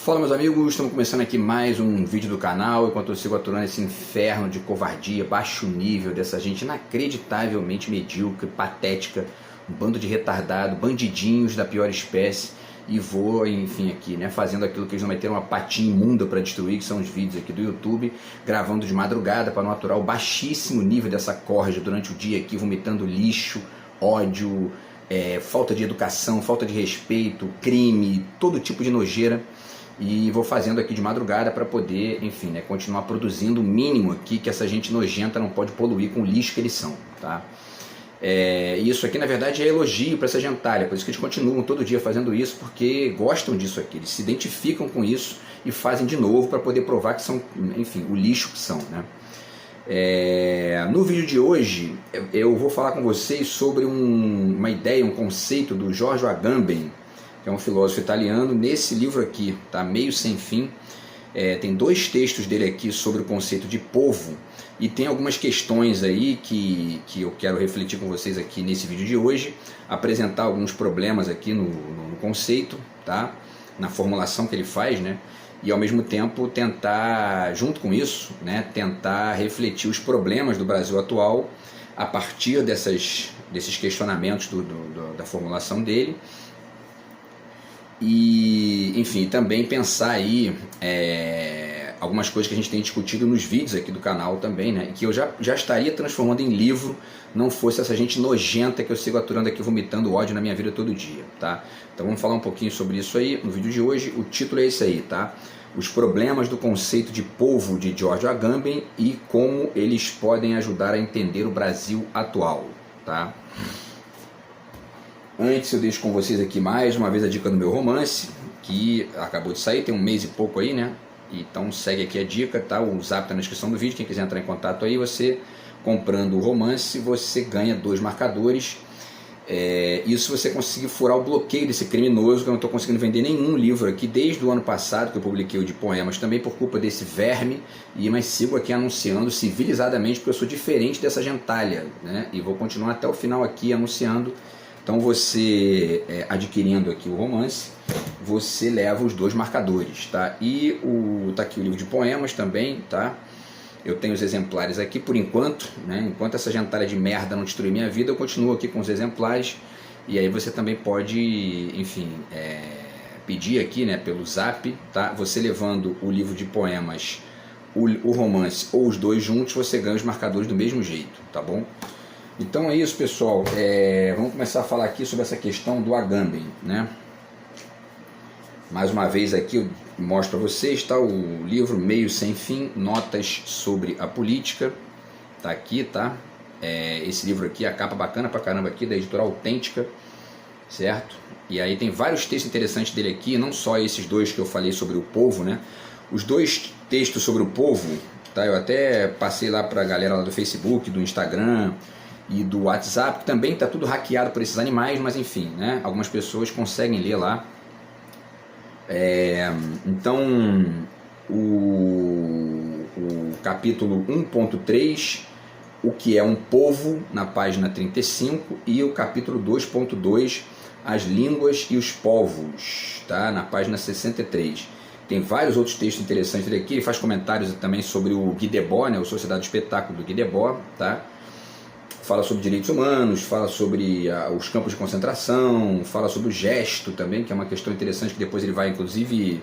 Fala, meus amigos, estamos começando aqui mais um vídeo do canal, enquanto eu sigo aturando esse inferno de covardia, baixo nível dessa gente inacreditavelmente medíocre, patética, um bando de retardado, bandidinhos da pior espécie, e vou, enfim, aqui, né, fazendo aquilo que eles não meteram uma patinha imunda para destruir, que são os vídeos aqui do YouTube, gravando de madrugada para não aturar o baixíssimo nível dessa corja durante o dia aqui, vomitando lixo, ódio, falta de educação, falta de respeito, crime, todo tipo de nojeira. E vou fazendo aqui de madrugada para poder, enfim, né, continuar produzindo o mínimo aqui que essa gente nojenta não pode poluir com o lixo que eles são, tá? Isso aqui na verdade é elogio para essa gentalha, por isso que eles continuam todo dia fazendo isso, porque gostam disso aqui, eles se identificam com isso e fazem de novo para poder provar que são, enfim, o lixo que são, né? No vídeo de hoje eu vou falar com vocês sobre uma ideia, um conceito do Giorgio Agamben, que é um filósofo italiano, nesse livro aqui, tá? Meio Sem Fim. Tem dois textos dele aqui sobre o conceito de povo, e tem algumas questões aí que eu quero refletir com vocês aqui nesse vídeo de hoje, apresentar alguns problemas aqui no conceito, tá? Na formulação que ele faz, né? E ao mesmo tempo tentar, junto com isso, né, tentar refletir os problemas do Brasil atual a partir desses questionamentos da formulação dele. E, enfim, também pensar aí algumas coisas que a gente tem discutido nos vídeos aqui do canal também, né? E que eu já estaria transformando em livro, não fosse essa gente nojenta que eu sigo aturando aqui, vomitando ódio na minha vida todo dia, tá? Então vamos falar um pouquinho sobre isso aí no vídeo de hoje. O título é esse aí, tá? Os problemas do conceito de povo de Giorgio Agamben e como eles podem ajudar a entender o Brasil atual, tá? Antes eu deixo com vocês aqui mais uma vez a dica do meu romance, que acabou de sair, tem um mês e pouco aí, né? Então segue aqui a dica, tá? O zap tá na descrição do vídeo, quem quiser entrar em contato aí, você comprando o romance, você ganha 2 marcadores. Isso você conseguir furar o bloqueio desse criminoso, que eu não estou conseguindo vender nenhum livro aqui desde o ano passado, que eu publiquei o de poemas, também por culpa desse verme, mas sigo aqui anunciando civilizadamente, porque eu sou diferente dessa gentalha, né? E vou continuar até o final aqui anunciando. Então você, adquirindo aqui o romance, você leva os 2 marcadores, tá? E tá aqui o livro de poemas também, tá? Eu tenho os exemplares aqui por enquanto, né? Enquanto essa gentalha de merda não destruir minha vida, eu continuo aqui com os exemplares. E aí você também pode, enfim, pedir aqui, né, pelo zap, tá? Você levando o livro de poemas, o romance ou os 2 juntos, você ganha os marcadores do mesmo jeito, tá bom? Então é isso, pessoal. Vamos começar a falar aqui sobre essa questão do Agamben, né? Mais uma vez aqui eu mostro para vocês, tá? O livro Meio Sem Fim, Notas sobre a Política, tá aqui, tá? Esse livro aqui, a capa bacana pra caramba aqui, da editora Autêntica, certo? E aí tem vários textos interessantes dele aqui, não só esses 2 que eu falei sobre o povo, né? Os 2 textos sobre o povo, tá? Eu até passei lá pra galera lá do Facebook, do Instagram e do WhatsApp, também está tudo hackeado por esses animais, mas enfim, né? Algumas pessoas conseguem ler lá. Então, o capítulo 1.3, o que é um povo, na página 35, e o capítulo 2.2, as línguas e os povos, tá? Na página 63. Tem vários outros textos interessantes aqui, ele faz comentários também sobre o Guy Debord, né? O Sociedade do Espetáculo do Guy Debord, tá? Fala sobre direitos humanos, fala sobre os campos de concentração, fala sobre o gesto também, que é uma questão interessante que depois ele vai inclusive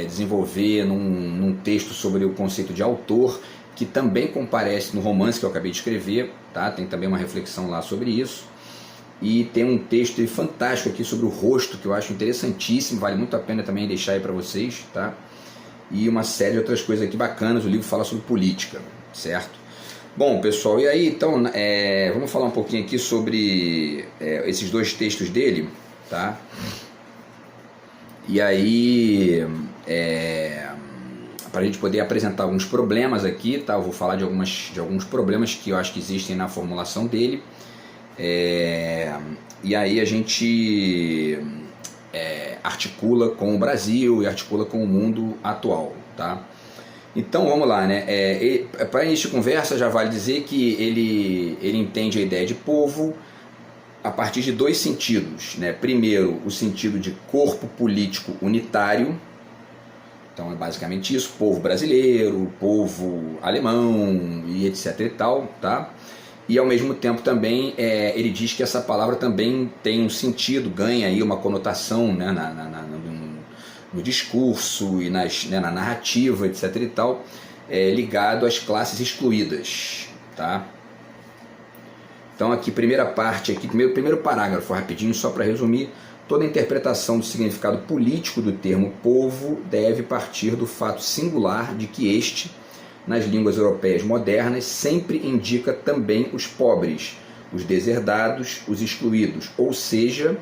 desenvolver num texto sobre o conceito de autor, que também comparece no romance que eu acabei de escrever, tá? Tem também uma reflexão lá sobre isso. E tem um texto fantástico aqui sobre o rosto, que eu acho interessantíssimo, vale muito a pena também deixar aí para vocês, tá? E uma série de outras coisas aqui bacanas. O livro fala sobre política, certo? Bom, pessoal, e aí então vamos falar um pouquinho aqui sobre esses 2 textos dele, tá? E aí, para a gente poder apresentar alguns problemas aqui, tá? Eu vou falar de alguns problemas que eu acho que existem na formulação dele. E aí a gente articula com o Brasil e articula com o mundo atual, tá? Então vamos lá, né? Para início de conversa já vale dizer que ele entende a ideia de povo a partir de 2 sentidos, né? Primeiro, o sentido de corpo político unitário, Então é basicamente isso, povo brasileiro, povo alemão e etc e tal, tá? E ao mesmo tempo também ele diz que essa palavra também tem um sentido, ganha aí uma conotação, né, no discurso e na narrativa, etc e tal, ligado às classes excluídas, tá? Então aqui, primeira parte, aqui, primeiro parágrafo, rapidinho, só para resumir. Toda interpretação do significado político do termo povo deve partir do fato singular de que este, nas línguas europeias modernas, sempre indica também os pobres, os deserdados, os excluídos, ou seja,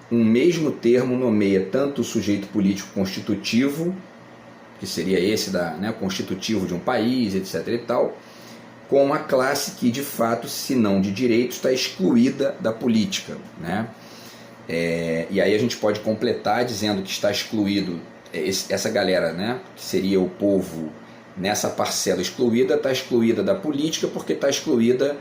um mesmo termo nomeia tanto o sujeito político constitutivo, que seria esse constitutivo de um país, etc. e tal, como a classe que, de fato, se não de direito, está excluída da política, né? E aí a gente pode completar dizendo que está excluído essa galera, né, que seria o povo nessa parcela excluída, está excluída da política porque está excluída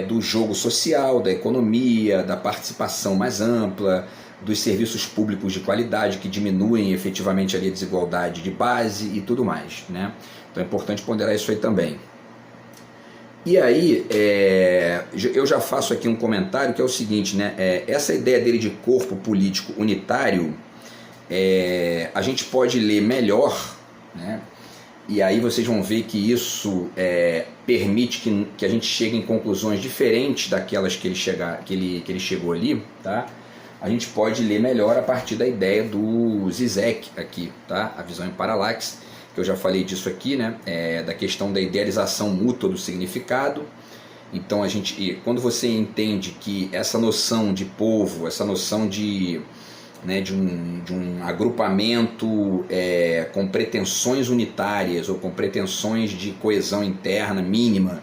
do jogo social, da economia, da participação mais ampla, dos serviços públicos de qualidade que diminuem efetivamente ali a desigualdade de base e tudo mais, né? Então é importante ponderar isso aí também. E aí, eu já faço aqui um comentário que é o seguinte, né? Essa ideia dele de corpo político unitário, a gente pode ler melhor, né? E aí vocês vão ver que isso permite que a gente chegue em conclusões diferentes daquelas que ele chegou ali, tá? A gente pode ler melhor a partir da ideia do Zizek aqui, tá? A visão em paralaxe, que eu já falei disso aqui, né? Da questão da idealização mútua do significado. Então, quando você entende que essa noção de povo, essa noção de um agrupamento com pretensões unitárias ou com pretensões de coesão interna mínima,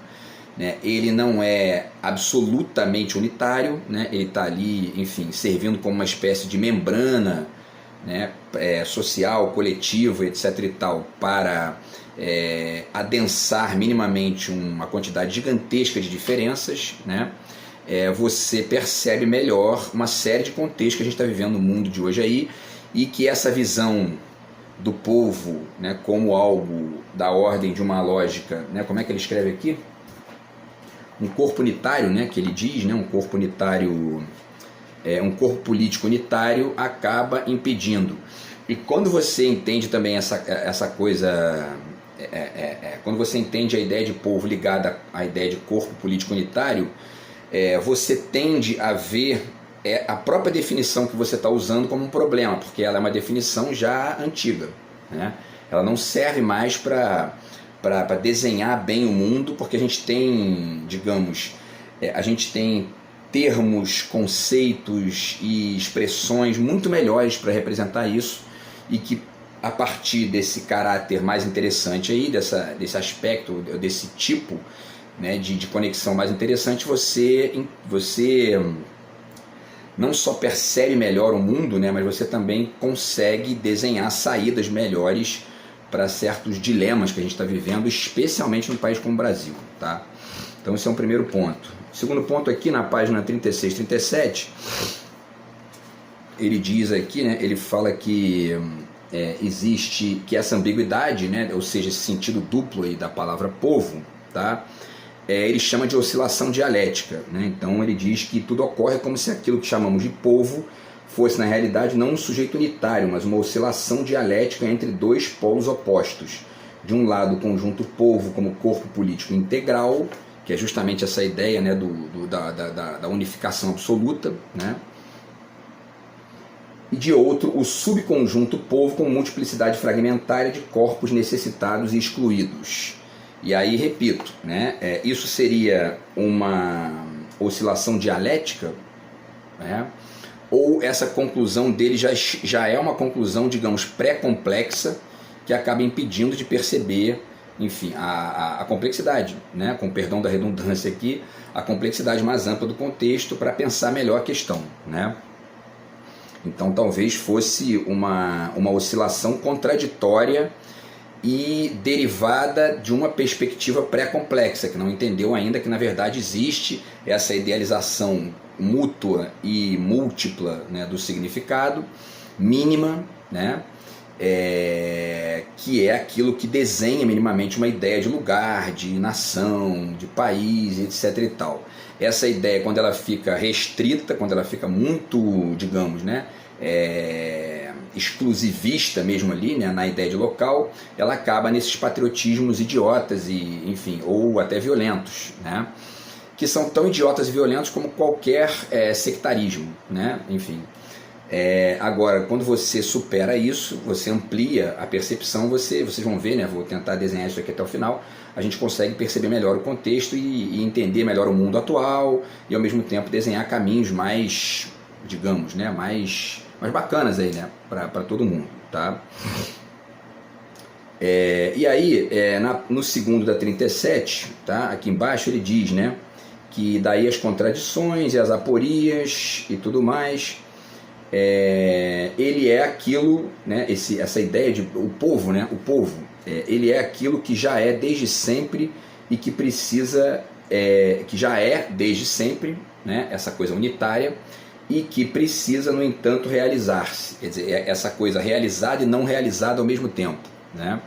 né? Ele não é absolutamente unitário, né? Ele está ali, enfim, servindo como uma espécie de membrana, né, social, coletivo, etc. e tal, para adensar minimamente uma quantidade gigantesca de diferenças, né? Você percebe melhor uma série de contextos que a gente está vivendo no mundo de hoje aí, e que essa visão do povo, né, como algo da ordem de uma lógica, né, como é que ele escreve aqui? Um corpo unitário, né, que ele diz, né, um corpo unitário, um corpo político unitário acaba impedindo. E quando você entende também essa coisa, quando você entende a ideia de povo ligada à ideia de corpo político unitário, você tende a ver a própria definição que você está usando como um problema, porque ela é uma definição já antiga, né? Ela não serve mais para desenhar bem o mundo, porque a gente tem, digamos, a gente tem termos, conceitos e expressões muito melhores para representar isso, e que a partir desse caráter mais interessante aí, desse aspecto, desse tipo, né, de conexão mais interessante, você não só percebe melhor o mundo, né, mas você também consegue desenhar saídas melhores para certos dilemas que a gente está vivendo, especialmente num país como o Brasil, tá? Então esse é um primeiro ponto. Segundo ponto aqui na página 36, 37, ele diz aqui, né, ele fala que existe que essa ambiguidade, né, ou seja, esse sentido duplo aí da palavra povo, tá? Ele chama de oscilação dialética, né? Então ele diz que tudo ocorre como se aquilo que chamamos de povo fosse na realidade não um sujeito unitário, mas uma oscilação dialética entre dois polos opostos. De um lado, o conjunto povo como corpo político integral, que é justamente essa ideia, né, da unificação absoluta, né? E de outro, o subconjunto povo com multiplicidade fragmentária de corpos necessitados e excluídos. E aí, repito, né, isso seria uma oscilação dialética, né, ou essa conclusão dele já é uma conclusão, digamos, pré-complexa, que acaba impedindo de perceber, enfim, a complexidade, né, com perdão da redundância aqui, a complexidade mais ampla do contexto para pensar melhor a questão, né? Então talvez fosse uma oscilação contraditória e derivada de uma perspectiva pré-complexa, que não entendeu ainda que na verdade existe essa idealização mútua e múltipla, né, do significado, mínima, né, que é aquilo que desenha minimamente uma ideia de lugar, de nação, de país, etc. e tal. Essa ideia, quando ela fica restrita, quando ela fica muito, digamos, né, exclusivista mesmo ali, né, na ideia de local, ela acaba nesses patriotismos idiotas e, enfim, ou até violentos, né, que são tão idiotas e violentos como qualquer sectarismo, né, enfim. Agora, quando você supera isso, você amplia a percepção, vocês vão ver, né, vou tentar desenhar isso aqui até o final, a gente consegue perceber melhor o contexto e entender melhor o mundo atual e ao mesmo tempo desenhar caminhos mais, digamos, né, mais bacanas aí, né, para todo mundo, tá? E aí, no segundo da 37, tá, aqui embaixo ele diz, né, que daí as contradições e as aporias e tudo mais, ele é aquilo, né, essa ideia de o povo, né, ele é aquilo que já é desde sempre e que precisa, que já é desde sempre, né, essa coisa unitária e que precisa, no entanto, realizar-se, quer dizer, essa coisa realizada e não realizada ao mesmo tempo, né?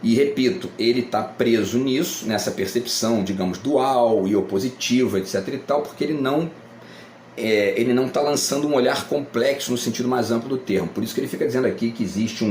E repito, ele está preso nisso, nessa percepção, digamos, dual e opositiva, etc. e tal, porque ele não está lançando um olhar complexo no sentido mais amplo do termo. Por isso que ele fica dizendo aqui que existe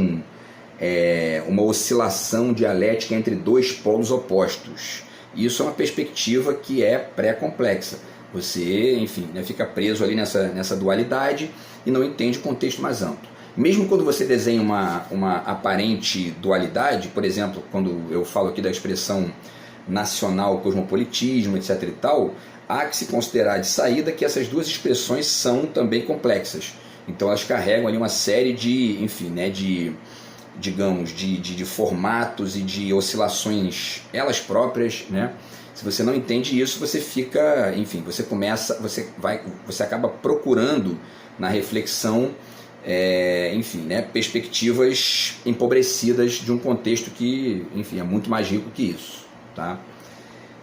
uma oscilação dialética entre dois polos opostos. Isso é uma perspectiva que é pré-complexa. Você, enfim, né, fica preso ali nessa dualidade e não entende o contexto mais amplo. Mesmo quando você desenha uma aparente dualidade, por exemplo, quando eu falo aqui da expressão nacional, cosmopolitismo, etc. e tal, há que se considerar de saída que essas duas expressões são também complexas. Então elas carregam ali uma série de, enfim, né, digamos, de formatos e de oscilações elas próprias, né? Se você não entende isso, você fica, enfim, você acaba procurando na reflexão, enfim, né, perspectivas empobrecidas de um contexto que, enfim, é muito mais rico que isso, tá?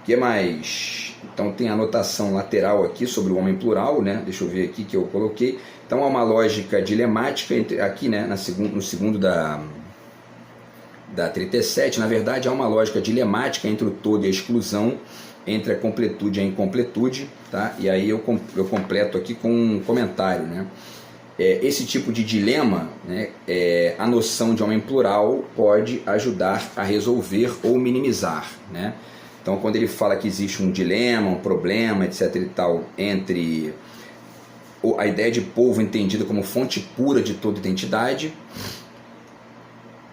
O que mais? Então tem a anotação lateral aqui sobre o homem plural, né? Deixa eu ver aqui que eu coloquei. Então há uma lógica dilemática aqui, né, no segundo da 37, na verdade há uma lógica dilemática entre o todo e a exclusão, entre a completude e a incompletude, tá? E aí eu completo aqui com um comentário, né? Esse tipo de dilema, né, a noção de homem plural pode ajudar a resolver ou minimizar, né? Então quando ele fala que existe um dilema, um problema, etc. e tal, entre a ideia de povo entendida como fonte pura de toda identidade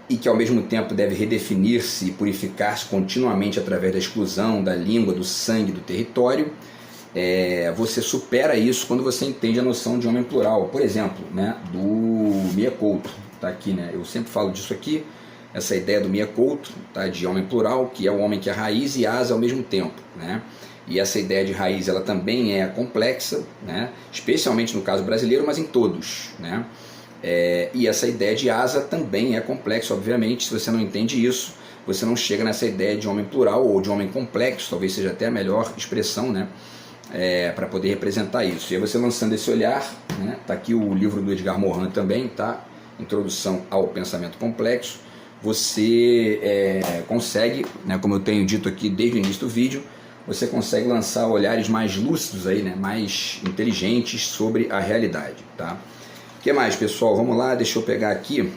e que ao mesmo tempo deve redefinir-se e purificar-se continuamente através da exclusão, da língua, do sangue, do território, você supera isso quando você entende a noção de homem plural. Por exemplo, né, do Mia Couto, tá aqui, né, eu sempre falo disso aqui, essa ideia do Mia Couto, tá, de homem plural, que é o homem que é raiz e asa ao mesmo tempo, né? E essa ideia de raiz ela também é complexa, né, especialmente no caso brasileiro, mas em todos, né? E essa ideia de asa também é complexa, obviamente. Se você não entende isso, você não chega nessa ideia de homem plural ou de homem complexo, talvez seja até a melhor expressão, né, para poder representar isso. E aí você lançando esse olhar, né, tá aqui o livro do Edgar Morin também, tá? Introdução ao Pensamento Complexo. Você consegue, né, como eu tenho dito aqui desde o início do vídeo, você consegue lançar olhares mais lúcidos aí, né, mais inteligentes sobre a realidade, tá? O que mais, pessoal? Vamos lá, deixa eu pegar aqui,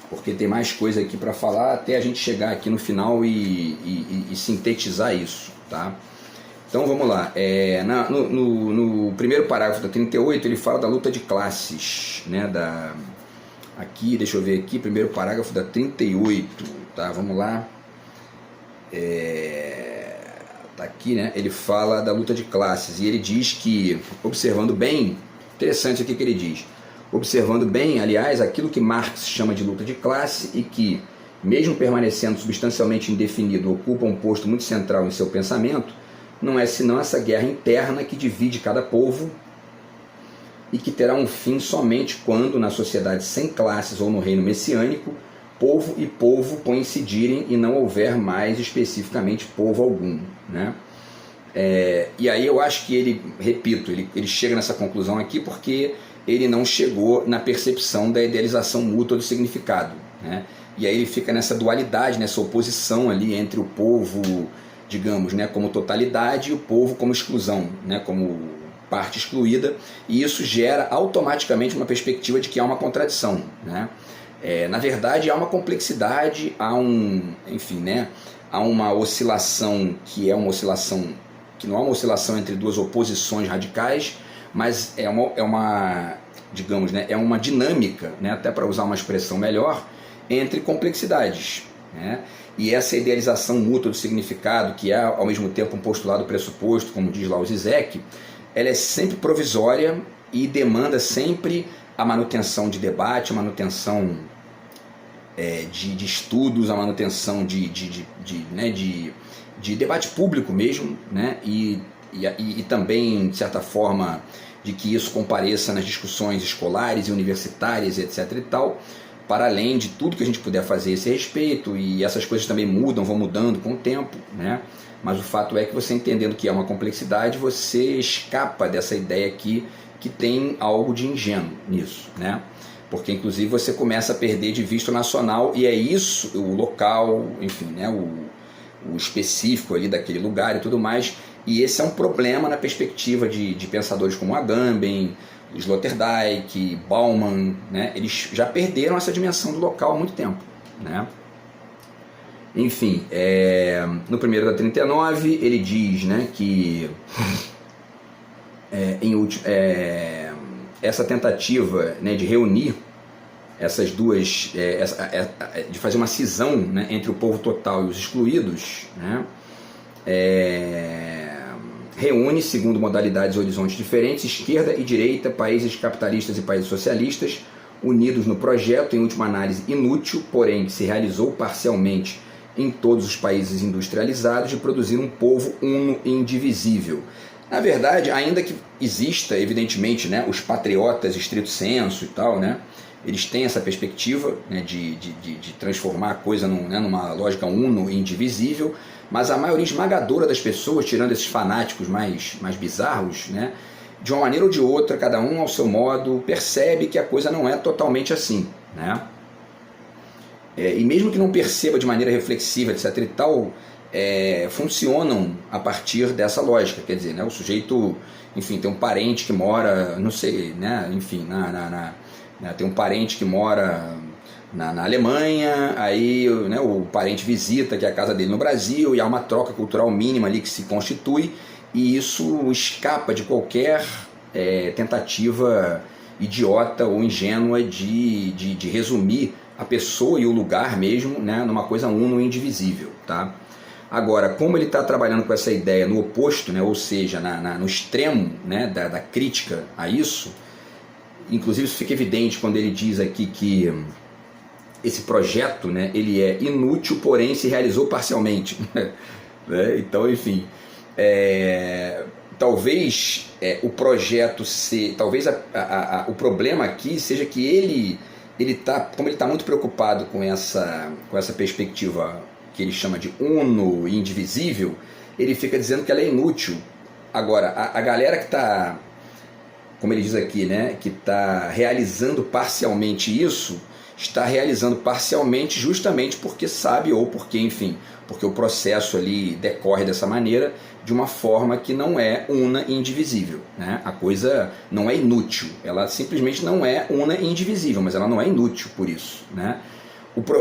porque tem mais coisa aqui para falar até a gente chegar aqui no final e sintetizar isso, tá? Então vamos lá, no primeiro parágrafo da 38 ele fala da luta de classes, né, aqui, deixa eu ver aqui, primeiro parágrafo da 38, tá? Vamos lá, tá aqui, né? Ele fala da luta de classes e ele diz que, observando bem, interessante aqui que ele diz, observando bem, aliás, aquilo que Marx chama de luta de classe e que, mesmo permanecendo substancialmente indefinido, ocupa um posto muito central em seu pensamento, não é senão essa guerra interna que divide cada povo e que terá um fim somente quando, na sociedade sem classes ou no reino messiânico, povo e povo coincidirem e não houver mais especificamente povo algum, né? E aí eu acho que ele, repito, ele chega nessa conclusão aqui porque ele não chegou na percepção da idealização mútua do significado, né? E aí ele fica nessa dualidade, nessa oposição ali entre o povo, digamos, né, como totalidade e o povo como exclusão, né, como parte excluída, e isso gera automaticamente uma perspectiva de que há uma contradição, né? Na verdade, há uma complexidade, enfim, né, há uma oscilação que não é uma oscilação entre duas oposições radicais, mas digamos, né, é uma dinâmica, né, até para usar uma expressão melhor, entre complexidades, né? E essa idealização mútua do significado, que é ao mesmo tempo um postulado pressuposto, como diz lá o Zizek, ela é sempre provisória e demanda sempre a manutenção de debate, a manutenção de estudos, a manutenção de debate público mesmo, né? E também, de certa forma, de que isso compareça nas discussões escolares e universitárias, etc. e tal, para além de tudo que a gente puder fazer a esse respeito, e essas coisas também vão mudando com o tempo, né? Mas o fato é que você, entendendo que é uma complexidade, você escapa dessa ideia aqui que tem algo de ingênuo nisso, né? Porque inclusive você começa a perder de vista o nacional, e é isso, o local, enfim, né? o específico ali daquele lugar e tudo mais, e esse é um problema na perspectiva de pensadores como Agamben, Sloterdijk, Bauman, né? Eles já perderam essa dimensão do local há muito tempo, né? Enfim, no primeiro da 39 ele diz, né, que essa tentativa, né, de reunir essas duas, de fazer uma cisão, né, entre o povo total e os excluídos, né, reúne, segundo modalidades e horizontes diferentes, esquerda e direita, países capitalistas e países socialistas, unidos no projeto, em última análise inútil, porém que se realizou parcialmente em todos os países industrializados, de produzir um povo uno e indivisível. Na verdade, ainda que exista, evidentemente, né, os patriotas estrito sensu e tal, né, eles têm essa perspectiva, né, de transformar a coisa numa lógica uno e indivisível, mas a maioria esmagadora das pessoas, tirando esses fanáticos mais bizarros, né, de uma maneira ou de outra, cada um ao seu modo, percebe que a coisa não é totalmente assim, né? E mesmo que não perceba de maneira reflexiva, etc. e tal, funcionam a partir dessa lógica. Quer dizer, né, o sujeito, enfim, tem um parente que mora, não sei, né, enfim, tem um parente que mora na Alemanha, aí, né, o parente visita que é a casa dele no Brasil, e há uma troca cultural mínima ali que se constitui, e isso escapa de qualquer tentativa idiota ou ingênua de resumir a pessoa e o lugar mesmo, né, numa coisa uno e indivisível, tá? Agora, como ele está trabalhando com essa ideia no oposto, né, ou seja, no extremo, né, da crítica a isso, inclusive isso fica evidente quando ele diz aqui que esse projeto, né, ele é inútil, porém se realizou parcialmente. Né? Então, enfim, talvez o projeto talvez o problema aqui seja que como ele está muito preocupado com essa perspectiva que ele chama de uno e indivisível, ele fica dizendo que ela é inútil. Agora, a galera que está, como ele diz aqui, né, que está realizando parcialmente isso, está realizando parcialmente justamente porque sabe, ou porque, enfim, porque o processo ali decorre dessa maneira, de uma forma que não é una e indivisível, né? A coisa não é inútil, ela simplesmente não é una e indivisível, mas ela não é inútil por isso, né?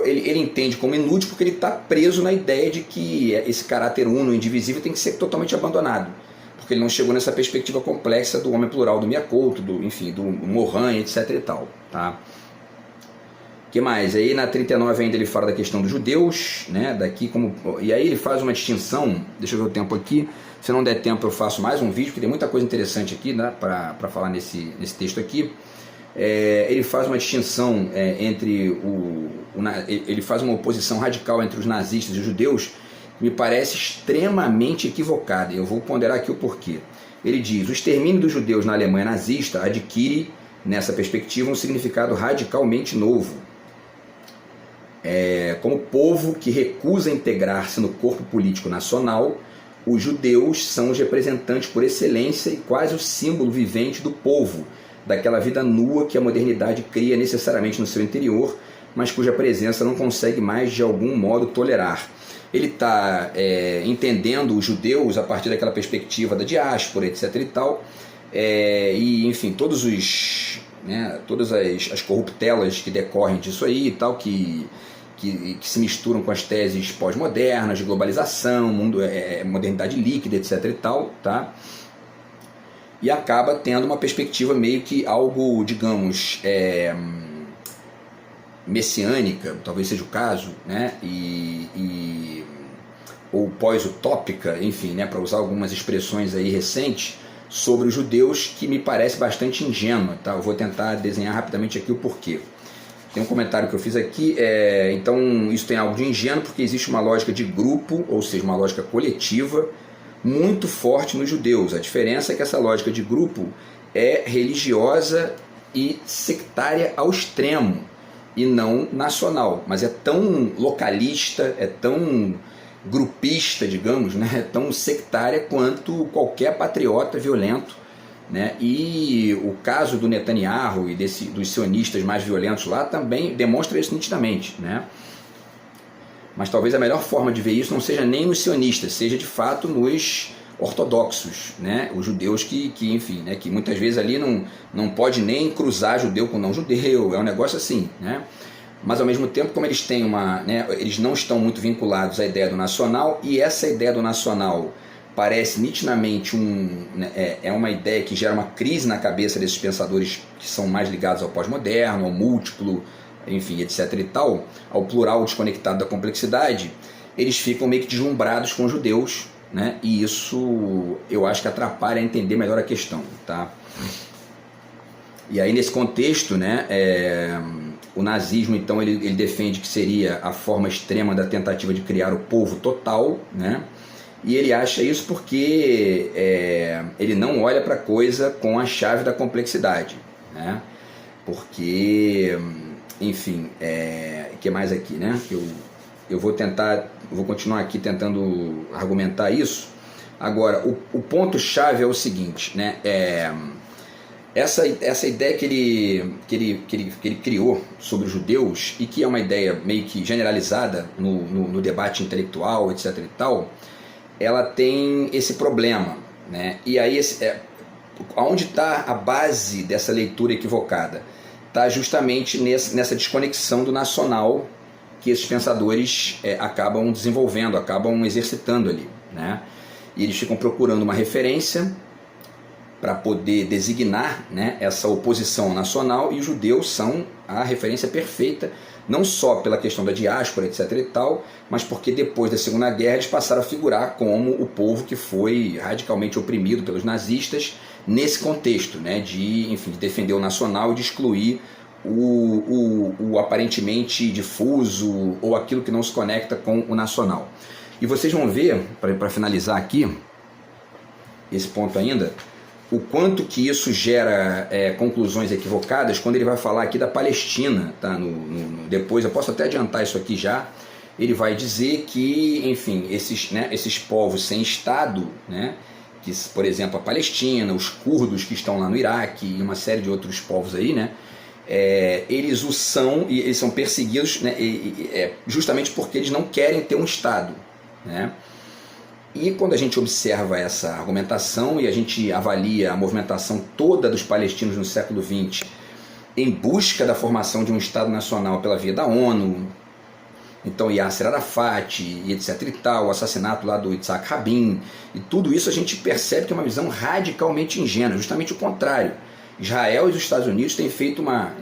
Ele entende como inútil porque ele está preso na ideia de que esse caráter uno e indivisível tem que ser totalmente abandonado, porque ele não chegou nessa perspectiva complexa do homem plural, do Miyakoto, do Morin, etc. e tal, tá? Que mais? Aí na 39 ainda ele fala da questão dos judeus, né? E aí ele faz uma distinção, deixa eu ver o tempo aqui, se não der tempo eu faço mais um vídeo, porque tem muita coisa interessante aqui, né, para falar nesse texto aqui. Ele faz uma distinção entre ele faz uma oposição radical entre os nazistas e os judeus, que me parece extremamente equivocada, e eu vou ponderar aqui o porquê. Ele diz: o extermínio dos judeus na Alemanha nazista adquire, nessa perspectiva, um significado radicalmente novo. Como povo que recusa integrar-se no corpo político nacional, os judeus são os representantes por excelência e quase o símbolo vivente do povo, daquela vida nua que a modernidade cria necessariamente no seu interior, mas cuja presença não consegue mais de algum modo tolerar. Ele está entendendo os judeus a partir daquela perspectiva da diáspora, etc. e tal, e enfim, todas as corruptelas que decorrem disso aí e tal, que se misturam com as teses pós-modernas de globalização, modernidade líquida, etc. e tal, tá? E acaba tendo uma perspectiva meio que algo, digamos, messiânica, talvez seja o caso, né? Ou pós-utópica, enfim, né? Para usar algumas expressões aí recentes, sobre os judeus, que me parece bastante ingênua, tá? Eu vou tentar desenhar rapidamente aqui o porquê. Tem um comentário que eu fiz aqui, então isso tem algo de ingênuo, porque existe uma lógica de grupo, ou seja, uma lógica coletiva, muito forte nos judeus. A diferença é que essa lógica de grupo é religiosa e sectária ao extremo, e não nacional, mas é tão localista, é tão grupista, digamos, né? É tão sectária quanto qualquer patriota violento, né? E o caso do Netanyahu e dos sionistas mais violentos lá também demonstra isso nitidamente, né? Mas talvez a melhor forma de ver isso não seja nem nos sionistas, seja de fato nos ortodoxos, né? Os judeus que enfim, né? Que muitas vezes ali não pode nem cruzar judeu com não judeu, é um negócio assim, né? Mas ao mesmo tempo, como eles têm eles não estão muito vinculados à ideia do nacional, e essa ideia do nacional parece nitidamente uma ideia que gera uma crise na cabeça desses pensadores que são mais ligados ao pós-moderno, ao múltiplo, enfim, etc. e tal, ao plural desconectado da complexidade. Eles ficam meio que deslumbrados com os judeus, né? E isso eu acho que atrapalha a entender melhor a questão, tá? E aí nesse contexto, né, o nazismo então ele defende que seria a forma extrema da tentativa de criar o povo total, né? E ele acha isso porque ele não olha para a coisa com a chave da complexidade, né? Porque, enfim, o que mais aqui, né? Eu vou continuar aqui tentando argumentar isso. Agora, o ponto-chave é o seguinte, né? Essa ideia que ele criou sobre os judeus, e que é uma ideia meio que generalizada no debate intelectual, etc. e tal, ela tem esse problema, né? E aí, onde está a base dessa leitura equivocada? Está justamente nessa desconexão do nacional que esses pensadores acabam desenvolvendo, acabam exercitando ali, né? E eles ficam procurando uma referência para poder designar, né, essa oposição nacional, e os judeus são a referência perfeita, não só pela questão da diáspora, etc. e tal, mas porque depois da Segunda Guerra eles passaram a figurar como o povo que foi radicalmente oprimido pelos nazistas nesse contexto, né, de defender o nacional e de excluir o aparentemente difuso ou aquilo que não se conecta com o nacional. E vocês vão ver, para finalizar aqui esse ponto ainda, o quanto que isso gera conclusões equivocadas quando ele vai falar aqui da Palestina, tá? Depois eu posso até adiantar isso aqui já. Ele vai dizer que, enfim, esses povos sem Estado, né, que, por exemplo, a Palestina, os curdos que estão lá no Iraque e uma série de outros povos aí, né, eles são perseguidos, né, justamente porque eles não querem ter um Estado, né? E quando a gente observa essa argumentação e a gente avalia a movimentação toda dos palestinos no século XX em busca da formação de um Estado nacional pela via da ONU, então Yasser Arafat e etc. e tal, o assassinato lá do Yitzhak Rabin, e tudo isso a gente percebe que é uma visão radicalmente ingênua, justamente o contrário. Israel e os Estados Unidos têm feito uma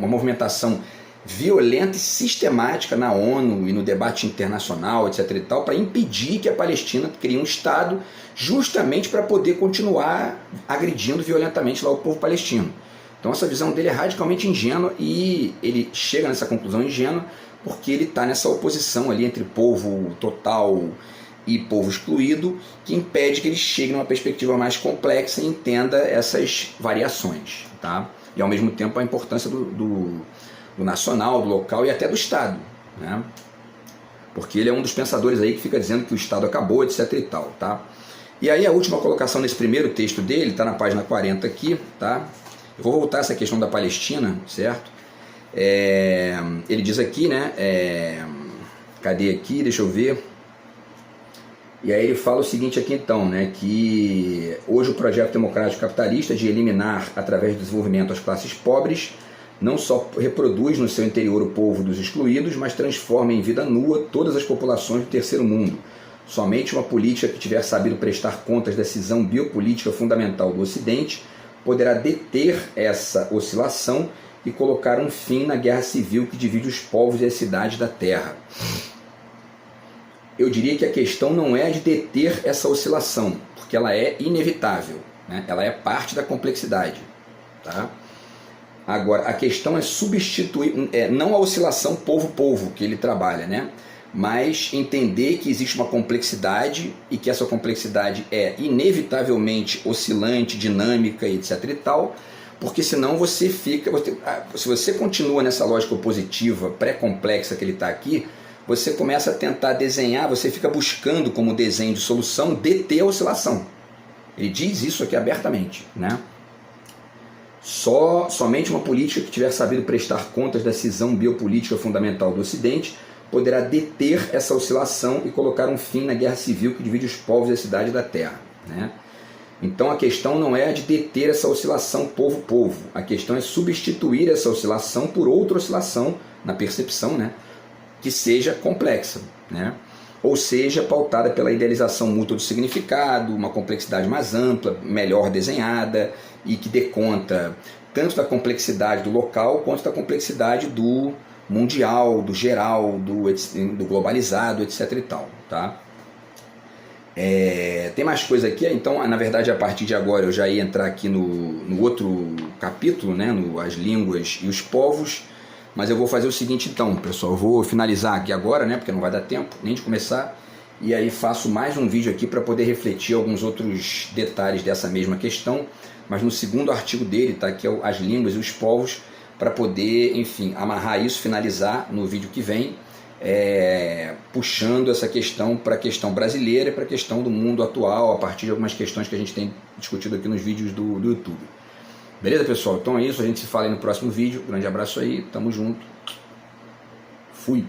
movimentação violenta e sistemática na ONU e no debate internacional, etc. e tal, para impedir que a Palestina crie um Estado, justamente para poder continuar agredindo violentamente lá o povo palestino. Então essa visão dele é radicalmente ingênua, e ele chega nessa conclusão ingênua porque ele está nessa oposição ali entre povo total e povo excluído, que impede que ele chegue numa perspectiva mais complexa e entenda essas variações, tá? E ao mesmo tempo a importância do nacional, do local e até do Estado, né? Porque ele é um dos pensadores aí que fica dizendo que o Estado acabou, etc. e tal, tá? E aí a última colocação nesse primeiro texto dele, está na página 40 aqui, tá? Eu vou voltar a essa questão da Palestina, certo? Ele diz aqui, né? Cadê aqui? Deixa eu ver. E aí ele fala o seguinte aqui então, né? Que hoje o projeto democrático capitalista de eliminar, através do desenvolvimento, as classes pobres, não só reproduz no seu interior o povo dos excluídos, mas transforma em vida nua todas as populações do terceiro mundo. Somente uma política que tiver sabido prestar contas da decisão biopolítica fundamental do Ocidente poderá deter essa oscilação e colocar um fim na guerra civil que divide os povos e as cidades da Terra. Eu diria que a questão não é de deter essa oscilação, porque ela é inevitável, né? Ela é parte da complexidade. Tá? Agora, a questão é substituir, não a oscilação povo-povo que ele trabalha, né? Mas entender que existe uma complexidade e que essa complexidade é inevitavelmente oscilante, dinâmica e etc e tal, porque senão você fica, se você continua nessa lógica opositiva pré-complexa que ele está aqui, você começa a tentar desenhar, você fica buscando como desenho de solução deter a oscilação. Ele diz isso aqui abertamente, né? Somente uma política que tiver sabido prestar contas da decisão biopolítica fundamental do Ocidente poderá deter essa oscilação e colocar um fim na guerra civil que divide os povos e as cidades da Terra, né? Então a questão não é de deter essa oscilação povo-povo, a questão é substituir essa oscilação por outra oscilação, na percepção, né? Que seja complexa, né? Ou seja, pautada pela idealização mútua do significado, uma complexidade mais ampla, melhor desenhada e que dê conta tanto da complexidade do local quanto da complexidade do mundial, do geral, do globalizado, etc e tal, tá? Tem mais coisa aqui, então na verdade a partir de agora eu já ia entrar aqui no outro capítulo, né, no As Línguas e os Povos, mas eu vou fazer o seguinte então, pessoal, eu vou finalizar aqui agora, né, porque não vai dar tempo nem de começar, e aí faço mais um vídeo aqui para poder refletir alguns outros detalhes dessa mesma questão, mas no segundo artigo dele, tá, que é As Línguas e os Povos, para poder, enfim, amarrar isso, finalizar no vídeo que vem, puxando essa questão para a questão brasileira e para a questão do mundo atual, a partir de algumas questões que a gente tem discutido aqui nos vídeos do YouTube. Beleza, pessoal? Então é isso, a gente se fala aí no próximo vídeo. Grande abraço aí, tamo junto. Fui!